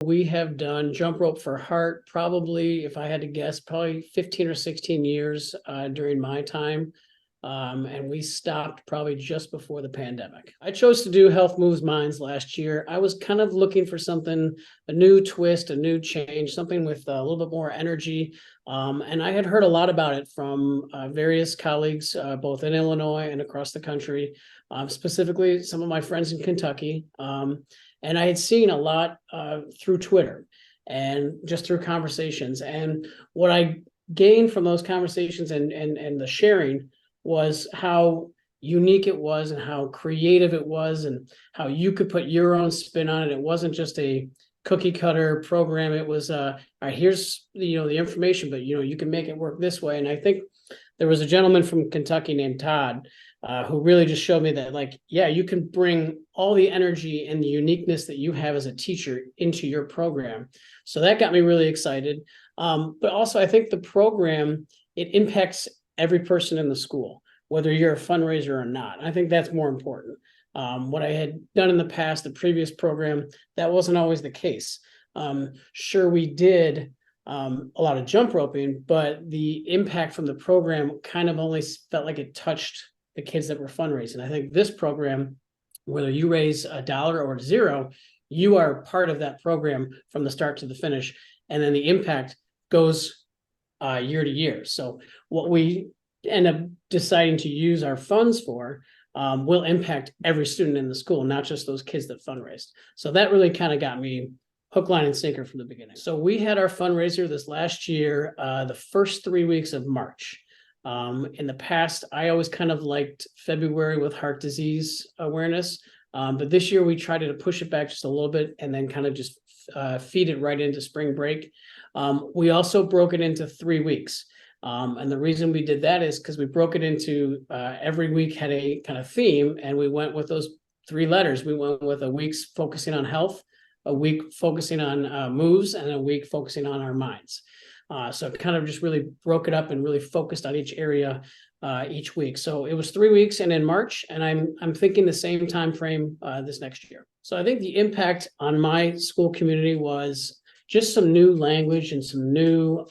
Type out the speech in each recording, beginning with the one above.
We have done jump rope for heart, probably, if I had to guess, probably 15 or 16 years during my time. And we stopped probably just before the pandemic. I chose to do Health Moves Minds last year. I was kind of looking for something, a new twist, a new change, something with a little bit more energy. And I had heard a lot about it from various colleagues, both in Illinois and across the country, specifically some of my friends in Kentucky. And I had seen a lot through Twitter and just through conversations. And what I gained from those conversations and the sharing was how unique it was and how creative it was and how you could put your own spin on it. It wasn't just a cookie cutter program. It was all right, here's the information, but you can make it work this way. And I think there was a gentleman from Kentucky named Todd who really just showed me that, like, yeah, you can bring all the energy and the uniqueness that you have as a teacher into your program. So that got me really excited. But also I think the program, it impacts every person in the school, whether you're a fundraiser or not. I think that's more important. What I had done in the past, the previous program, that wasn't always the case. Sure, we did a lot of jump roping, but the impact from the program kind of only felt like it touched the kids that were fundraising. I think this program, whether you raise $1 or zero, you are part of that program from the start to the finish. And then the impact goes year to year. So what we end up deciding to use our funds for will impact every student in the school, not just those kids that fundraised. So that really kind of got me hook, line, and sinker from the beginning. So we had our fundraiser this last year, the first 3 weeks of March. In the past, I always kind of liked February with heart disease awareness. But this year we tried to push it back just a little bit and then kind of just feed it right into spring break. We also broke it into 3 weeks. And the reason we did that is because we broke it into every week had a kind of theme, and we went with those 3 letters. We went with a week's focusing on health, a week focusing on moves, and a week focusing on our minds. So it kind of just really broke it up and really focused on each area each week. So it was 3 weeks and in March, and I'm thinking the same time frame this next year. So I think the impact on my school community was just some new language and some new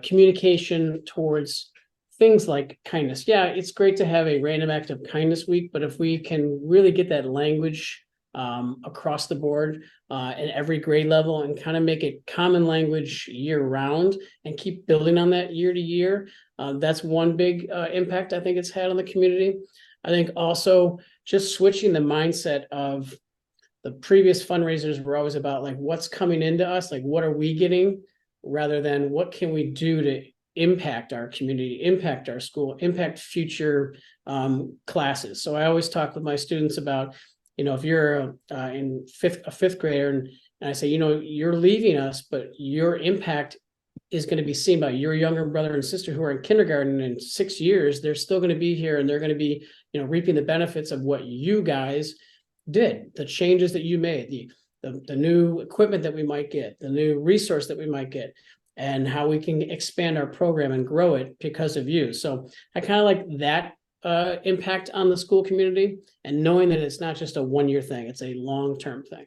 communication towards things like kindness. Yeah, it's great to have a random act of kindness week, but if we can really get that language across the board at every grade level and kind of make it common language year round and keep building on that year to year, that's one big impact I think it's had on the community. I think also just switching the mindset of the previous fundraisers were always about like what's coming into us, like what are we getting, rather than what can we do to impact our community, impact our school, impact future classes. So I always talk with my students about, if you're in a fifth grader and I say, you're leaving us, but your impact is going to be seen by your younger brother and sister who are in kindergarten in 6 years. They're still going to be here and they're going to be, reaping the benefits of what you guys did, the changes that you made, the new equipment that we might get, the new resource that we might get, and how we can expand our program and grow it because of you. So I kind of like that impact on the school community, and knowing that it's not just a 1-year thing, it's a long-term thing.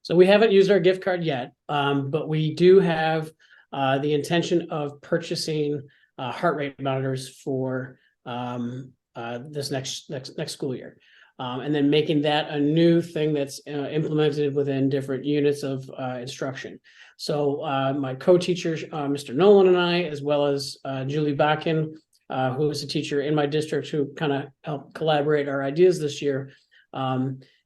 So we haven't used our gift card yet, but we do have the intention of purchasing heart rate monitors for this next school year. And then making that a new thing that's implemented within different units of instruction. So my co-teacher, Mr. Nolan, and I, as well as Julie Bakken, who is a teacher in my district who kind of helped collaborate our ideas this year.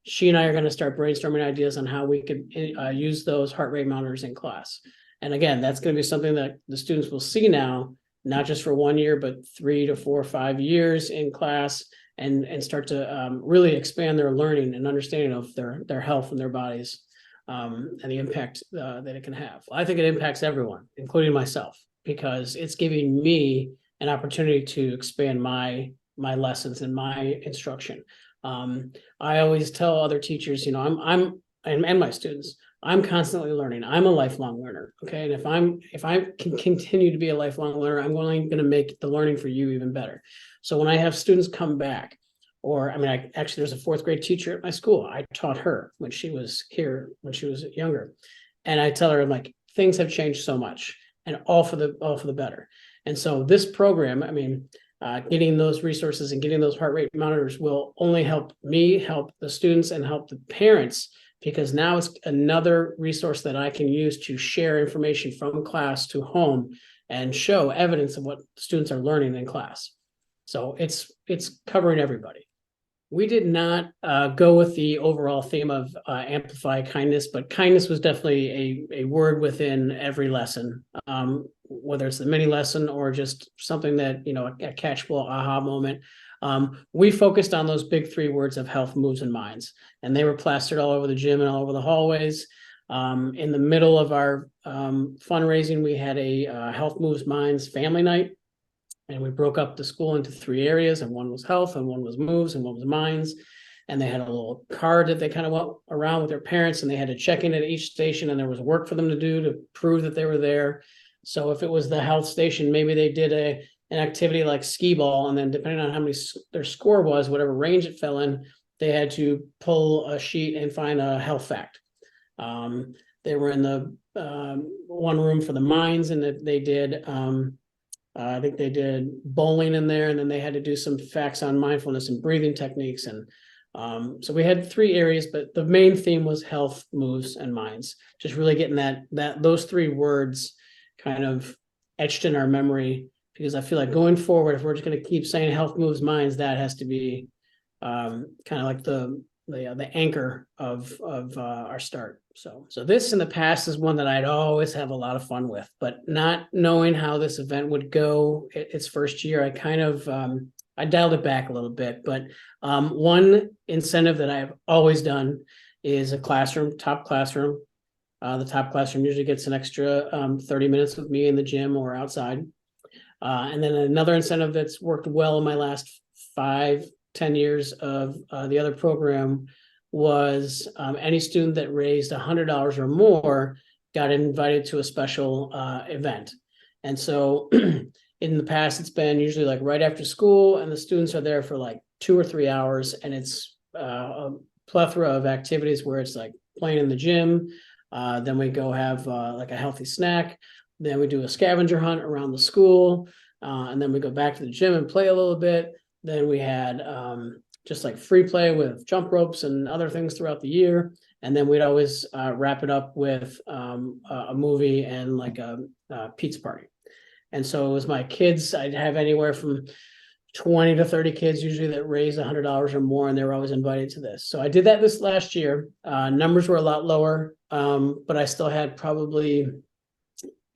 She and I are going to start brainstorming ideas on how we could use those heart rate monitors in class. And again, that's going to be something that the students will see now, not just for 1 year, but 3 to 4 or 5 years in class, and start to really expand their learning and understanding of their health and their bodies, and the impact that it can have. I think it impacts everyone, including myself, because it's giving me an opportunity to expand my lessons and my instruction. I always tell other teachers, I'm and my students, I'm constantly learning. I'm a lifelong learner. Okay. And if I can continue to be a lifelong learner, I'm only going to make the learning for you even better. So when I have students come back, Or, I mean, actually, there's a fourth grade teacher at my school. I taught her when she was here, when she was younger. And I tell her, I'm like, things have changed so much, and all for the better. And so this program, I mean, getting those resources and getting those heart rate monitors will only help me, help the students, and help the parents, because now it's another resource that I can use to share information from class to home and show evidence of what students are learning in class. So it's covering everybody. We did not go with the overall theme of amplify kindness, but kindness was definitely a word within every lesson, whether it's the mini lesson or just something that, you know, a catchable aha moment. We focused on those big three words of health, moves, and minds, and they were plastered all over the gym and all over the hallways. In the middle of our fundraising, we had a health, moves, minds family night. And we broke up the school into three areas, and one was health, and one was moves, and one was minds. And they had a little card that they kind of went around with their parents, and they had to check in at each station, and there was work for them to do to prove that they were there. So if it was the health station, maybe they did an activity like skee ball, and then depending on how many their score was, whatever range it fell in, they had to pull a sheet and find a health fact. They were in the one room for the minds, and they did I think they did bowling in there, and then they had to do some facts on mindfulness and breathing techniques. And so we had three areas, but the main theme was health, moves, and minds. Just really getting those three words kind of etched in our memory, because I feel like going forward, if we're just going to keep saying health, moves, minds, that has to be kind of like the anchor of our start. So this in the past is one that I'd always have a lot of fun with, but not knowing how this event would go its first year, I kind of I dialed it back a little bit. But one incentive that I've always done is a top classroom. The top classroom usually gets an extra 30 minutes with me in the gym or outside. And then another incentive that's worked well in my last 5-10 years of the other program was any student that raised $100 or more got invited to a special event. And so in the past, it's been usually like right after school, and the students are there for like 2 or 3 hours, and it's a plethora of activities where it's like playing in the gym. Then we go have like a healthy snack. Then we do a scavenger hunt around the school. And then we go back to the gym and play a little bit. Then we had just like free play with jump ropes and other things throughout the year. And then we'd always wrap it up with a movie and like a pizza party. And so it was my kids. I'd have anywhere from 20 to 30 kids usually that raised $100 or more, and they were always invited to this. So I did that this last year. Numbers were a lot lower, but I still had probably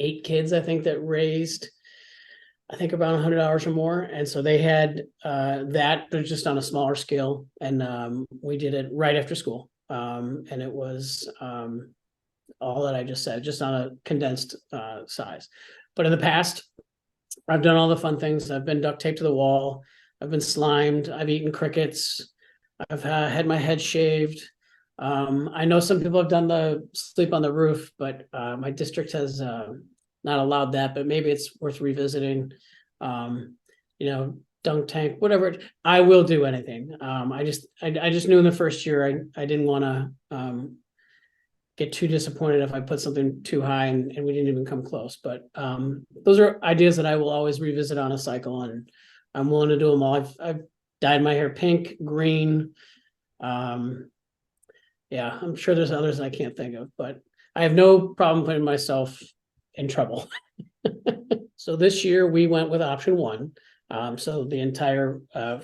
8 kids, I think, that raised, I think, around $100 or more. And so they had that, but just on a smaller scale. And we did it right after school. And it was all that I just said, just on a condensed size. But in the past, I've done all the fun things. I've been duct taped to the wall. I've been slimed. I've eaten crickets. I've had my head shaved. I know some people have done the sleep on the roof, but my district has not allowed that, but maybe it's worth revisiting. Dunk tank, whatever. I will do anything. I just knew in the first year I didn't want to get too disappointed if I put something too high and we didn't even come close. But those are ideas that I will always revisit on a cycle, and I'm willing to do them all. I've dyed my hair pink, green. Yeah, I'm sure there's others I can't think of, but I have no problem putting myself in trouble. So this year we went with option one. So the entire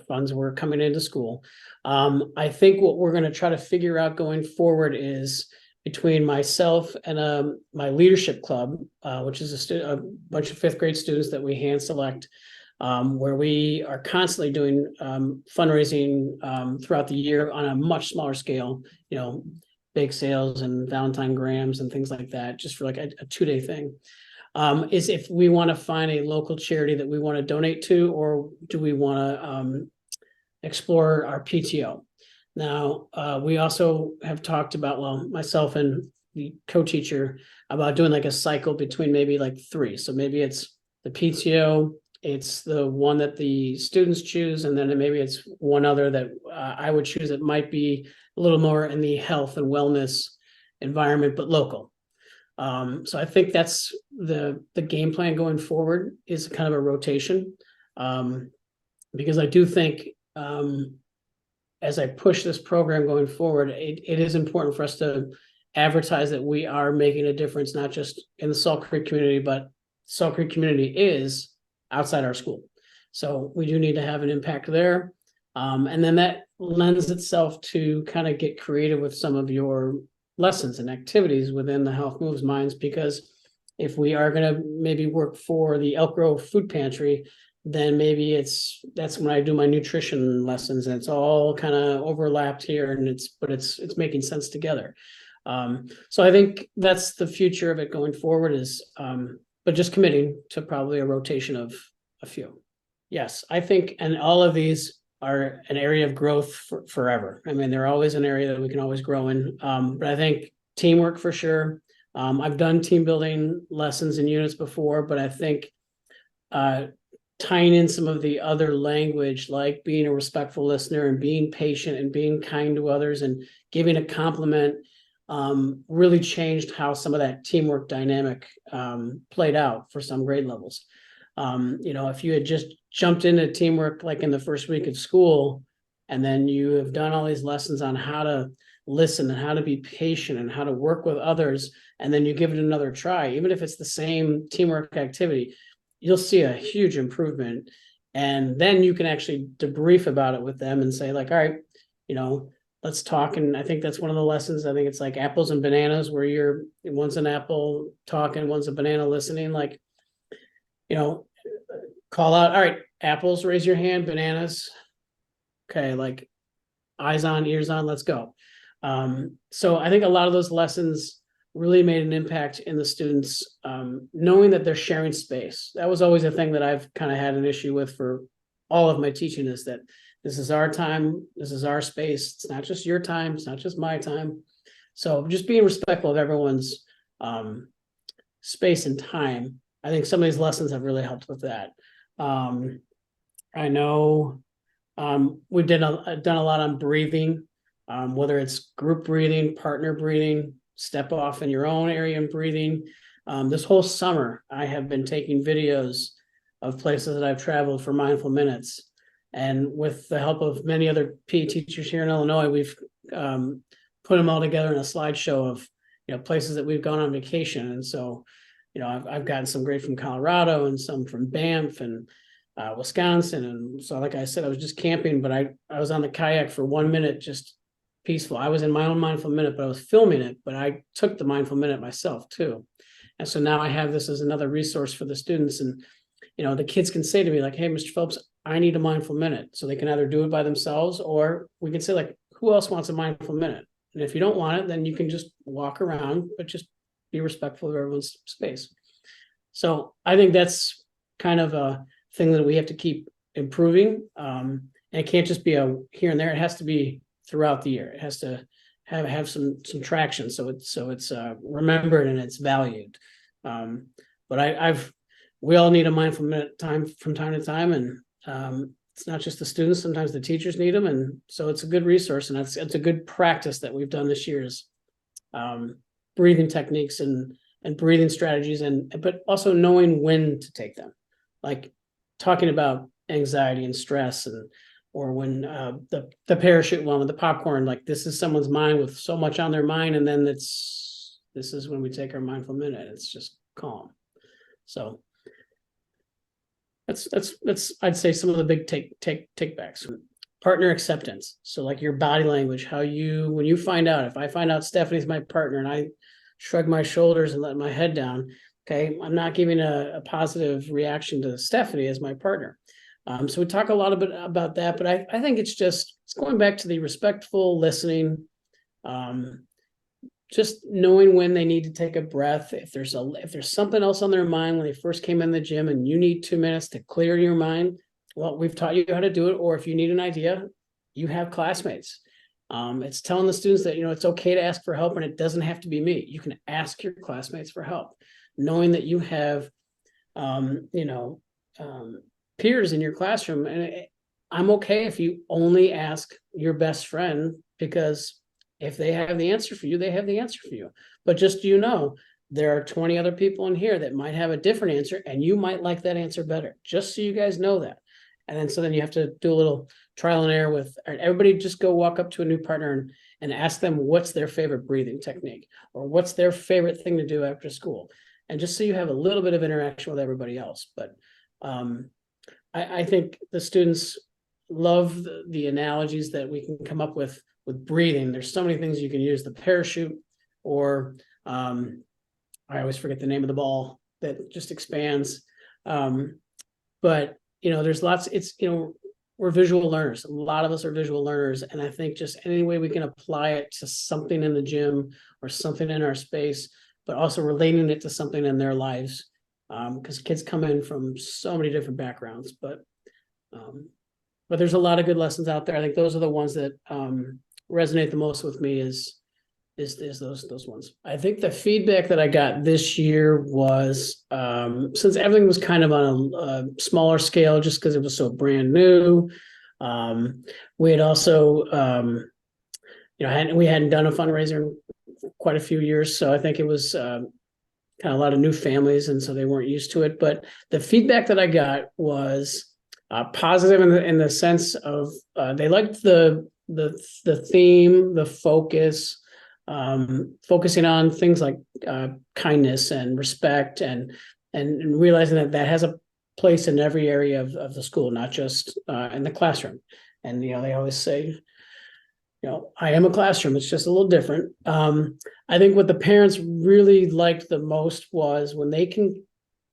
funds were coming into school. I think what we're going to try to figure out going forward is between myself and my leadership club, which is a bunch of 5th grade students that we hand select, where we are constantly doing fundraising throughout the year on a much smaller scale, bake sales and Valentine grams and things like that, just for like a 2-day thing. Is if we want to find a local charity that we want to donate to, or do we want to explore our PTO? Now, we also have talked about, well, myself and the co-teacher, about doing like a cycle between maybe like 3. So maybe it's the PTO, it's the one that the students choose, and then maybe it's one other that I would choose that might be a little more in the health and wellness environment, but local. So I think that's the game plan going forward, is kind of a rotation. Because I do think as I push this program going forward, it is important for us to advertise that we are making a difference, not just in the Salt Creek community, but Salt Creek community is outside our school. So we do need to have an impact there. And then that lends itself to kind of get creative with some of your lessons and activities within the Health Moves Minds, because if we are going to maybe work for the Elk Grove Food Pantry, then maybe that's when I do my nutrition lessons, and it's all kind of overlapped here, and it's making sense together. So I think that's the future of it going forward, is but just committing to probably a rotation of a few. Yes, I think, and all of these are an area of growth forever. I mean, they're always an area that we can always grow in. But I think teamwork for sure. I've done team building lessons and units before, but I think tying in some of the other language, like being a respectful listener and being patient and being kind to others and giving a compliment, really changed how some of that teamwork dynamic played out for some grade levels. If you had just jumped into teamwork like in the first week of school, and then you have done all these lessons on how to listen and how to be patient and how to work with others, and then you give it another try, even if it's the same teamwork activity, you'll see a huge improvement. And then you can actually debrief about it with them and say, like, all right, let's talk. And I think that's one of the lessons. I think it's like apples and bananas, where one's an apple talking, one's a banana listening. Like, call out, all right, apples, raise your hand, bananas. Okay, like eyes on, ears on, let's go. So I think a lot of those lessons really made an impact in the students, knowing that they're sharing space. That was always a thing that I've kind of had an issue with for all of my teaching, is that this is our time, this is our space. It's not just your time, it's not just my time. So just being respectful of everyone's space and time. I think some of these lessons have really helped with that. I know we've done a lot on breathing, whether it's group breathing, partner breathing, step off in your own area and breathing. This whole summer, I have been taking videos of places that I've traveled for mindful minutes. And with the help of many other PE teachers here in Illinois, we've put them all together in a slideshow of places that we've gone on vacation. And so I've gotten some great from Colorado and some from Banff and Wisconsin. And so, like I said, I was just camping, but I was on the kayak for 1 minute, just peaceful. I was in my own mindful minute, but I was filming it, but I took the mindful minute myself too. And so now I have this as another resource for the students. And, the kids can say to me, like, hey, Mr. Phillips, I need a mindful minute. So they can either do it by themselves, or we can say, like, who else wants a mindful minute? And if you don't want it, then you can just walk around, but just be respectful of everyone's space. So I think that's kind of a thing that we have to keep improving. And it can't just be a here and there. It has to be throughout the year. It has to have some traction. So it's remembered and it's valued. But we all need a mindful minute time from time to time. And it's not just the students, sometimes the teachers need them. And so it's a good resource, and it's a good practice that we've done this year, is breathing techniques and breathing strategies, but also knowing when to take them, like talking about anxiety and stress, or when the parachute one with the popcorn, like this is someone's mind with so much on their mind, and then this is when we take our mindful minute. It's just calm. So that's I'd say some of the big take backs. Partner acceptance. So like your body language, when you find out, if I find out Stephanie's my partner and I shrug my shoulders and let my head down, okay, I'm not giving a positive reaction to Stephanie as my partner. So we talk a lot about that, but I think it's going back to the respectful listening, just knowing when they need to take a breath. If there's something else on their mind when they first came in the gym and you need 2 minutes to clear your mind, well, we've taught you how to do it. Or if you need an idea, you have classmates. It's telling the students that, it's okay to ask for help, and it doesn't have to be me. You can ask your classmates for help, knowing that you have, peers in your classroom, and I'm okay if you only ask your best friend, because if they have the answer for you, they have the answer for you. But just, there are 20 other people in here that might have a different answer, and you might like that answer better, just so you guys know that. And then, so then you have to do a little trial and error with everybody. Just go walk up to a new partner and ask them what's their favorite breathing technique, or what's their favorite thing to do after school. And just so you have a little bit of interaction with everybody else. But I think the students love the analogies that we can come up with breathing. There's so many things you can use: the parachute, or I always forget the name of the ball that just expands. But there's lots. We're visual learners. A lot of us are visual learners, and I think just any way we can apply it to something in the gym or something in our space, but also relating it to something in their lives, because kids come in from so many different backgrounds. But there's a lot of good lessons out there. I think those are the ones that resonate the most with me. Is those ones. I think the feedback that I got this year was, since everything was kind of on a smaller scale, just because it was so brand new. We had also, we hadn't done a fundraiser in quite a few years, so I think it was kind of a lot of new families, and so they weren't used to it. But the feedback that I got was positive in the sense of they liked the theme, the focus. Focusing on things like kindness and respect, and realizing that has a place in every area of the school, not just in the classroom. And they always say, I am a classroom, it's just a little different. I think what the parents really liked the most was when they can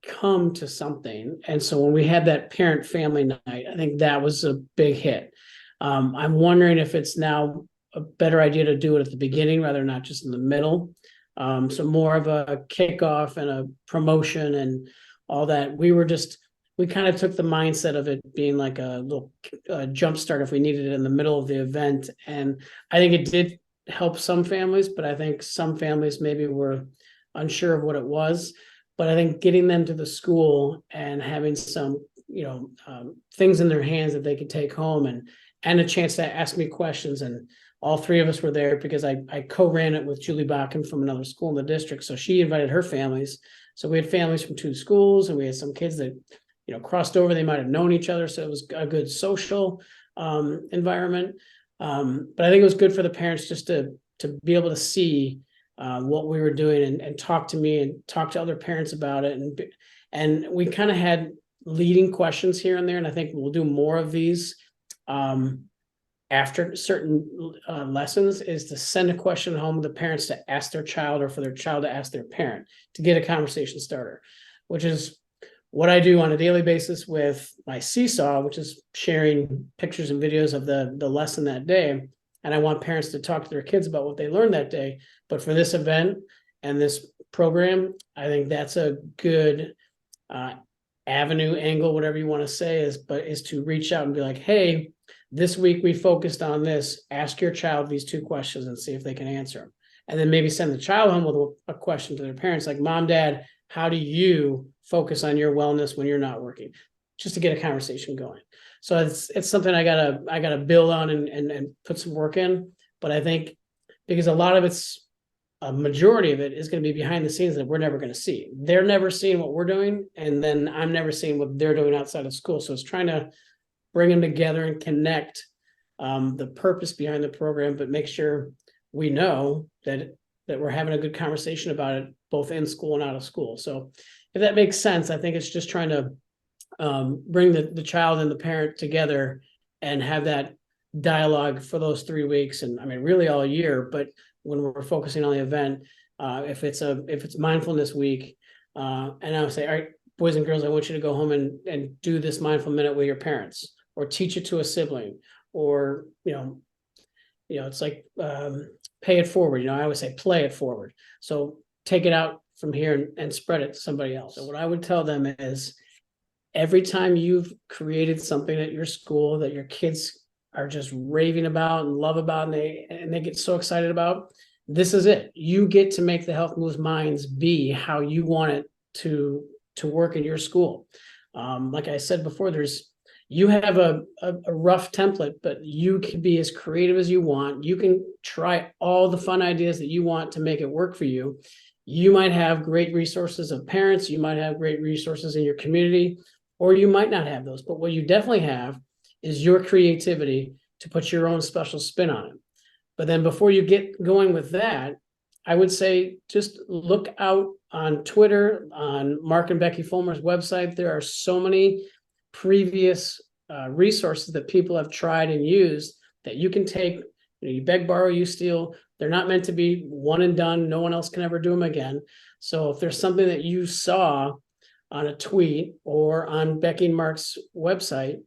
come to something. And so when we had that parent family night, I think that was a big hit. I'm wondering if it's now a better idea to do it at the beginning rather than not just in the middle. So more of a kickoff and a promotion and all that. We kind of took the mindset of it being like a little jump start if we needed it in the middle of the event. And I think it did help some families, but I think some families maybe were unsure of what it was. But I think getting them to the school and having some, things in their hands that they could take home, and a chance to ask me questions. And all three of us were there because I co-ran it with Julie Bakken from another school in the district. So she invited her families. So we had families from two schools, and we had some kids that, crossed over. They might have known each other. So it was a good social environment. But I think it was good for the parents just to be able to see what we were doing, and talk to me and talk to other parents about it. And we kind of had leading questions here and there. And I think we'll do more of these after certain lessons, is to send a question home to the parents to ask their child, or for their child to ask their parent, to get a conversation starter, which is what I do on a daily basis with my seesaw, which is sharing pictures and videos of the lesson that day. And I want parents to talk to their kids about what they learned that day. But for this event and this program, I think that's a good avenue, angle, whatever you want to say, is to reach out and be like, hey, this week we focused on this. Ask your child these two questions and see if they can answer them. And then maybe send the child home with a question to their parents, like, Mom, Dad, how do you focus on your wellness when you're not working? Just to get a conversation going. So it's something I gotta build on and put some work in. But I think because a majority of it is going to be behind the scenes that we're never going to see. They're never seeing what we're doing, and then I'm never seeing what they're doing outside of school. So it's trying to bring them together and connect the purpose behind the program, but make sure we know that we're having a good conversation about it, both in school and out of school. So if that makes sense, I think it's just trying to bring the child and the parent together and have that dialogue for those 3 weeks. And I mean, really all year, but when we're focusing on the event, if it's mindfulness week, and I would say, all right, boys and girls, I want you to go home and do this mindful minute with your parents, or teach it to a sibling, or, it's like, pay it forward. I always say, play it forward. So take it out from here and spread it to somebody else. So what I would tell them is, every time you've created something at your school that your kids are just raving about and love about, and they get so excited about, this is it. You get to make the Health Moves Minds be how you want it to work in your school. Like I said before, you have a rough template, but you can be as creative as you want. You can try all the fun ideas that you want to make it work for you. You might have great resources of parents, you might have great resources in your community, or you might not have those. But what you definitely have is your creativity to put your own special spin on it. But then before you get going with that, I would say just look out on Twitter, on Mark and Becky Fulmer's website. There are so many previous resources that people have tried and used that you can take. You beg, borrow, you steal. They're not meant to be one and done. No one else can ever do them again. So if there's something that you saw on a tweet or on Becky and Mark's website,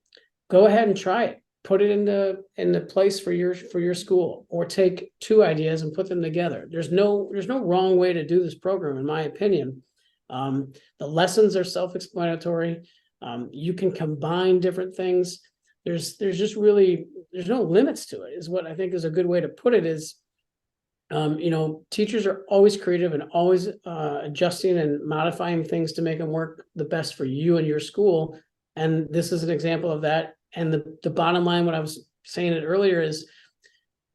go ahead and try it. Put it into place for your school, or take two ideas and put them together. There's no wrong way to do this program, in my opinion. The lessons are self-explanatory. You can combine different things. There's just really, there's no limits to it, is what I think is a good way to put it. Is teachers are always creative and always adjusting and modifying things to make them work the best for you and your school. And this is an example of that. And the bottom line, what I was saying it earlier, is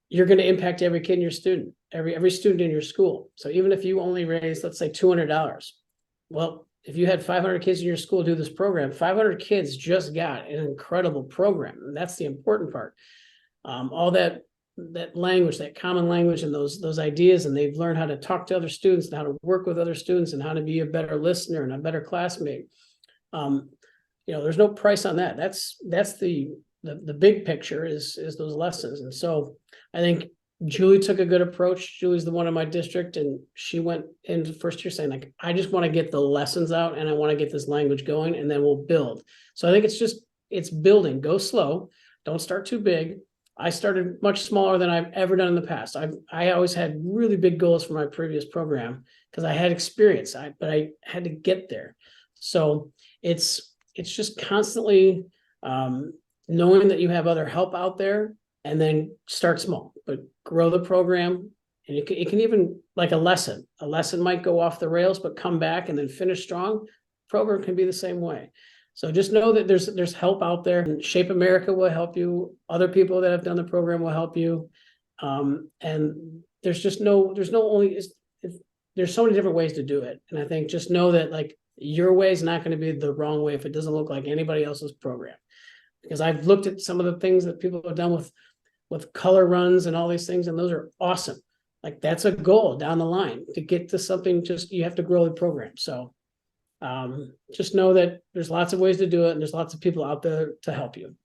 you're going to impact every kid in your student, every student in your school. So even if you only raise, let's say, $200, well, if you had 500 kids in your school do this program, 500 kids just got an incredible program. And that's the important part. All that language, that common language, and those ideas, and they've learned how to talk to other students and how to work with other students and how to be a better listener and a better classmate. There's no price on that. That's the big picture is those lessons. And so I think Julie took a good approach. Julie's the one in my district, and she went into first year saying, like, I just want to get the lessons out and I want to get this language going, and then we'll build. So I think it's building. Go slow. Don't start too big. I started much smaller than I've ever done in the past. I always had really big goals for my previous program because I had experience, but I had to get there. So it's just constantly knowing that you have other help out there, and then start small, but grow the program. And it can even, like a lesson might go off the rails, but come back and then finish strong. Program can be the same way. So just know that there's help out there. And Shape America will help you. Other people that have done the program will help you. And there's so many different ways to do it. And I think just know that, like, your way is not going to be the wrong way if it doesn't look like anybody else's program. Because I've looked at some of the things that people have done with color runs and all these things, and those are awesome. Like, that's a goal down the line to get to something. Just, you have to grow the program. So just know that there's lots of ways to do it, and there's lots of people out there to help you.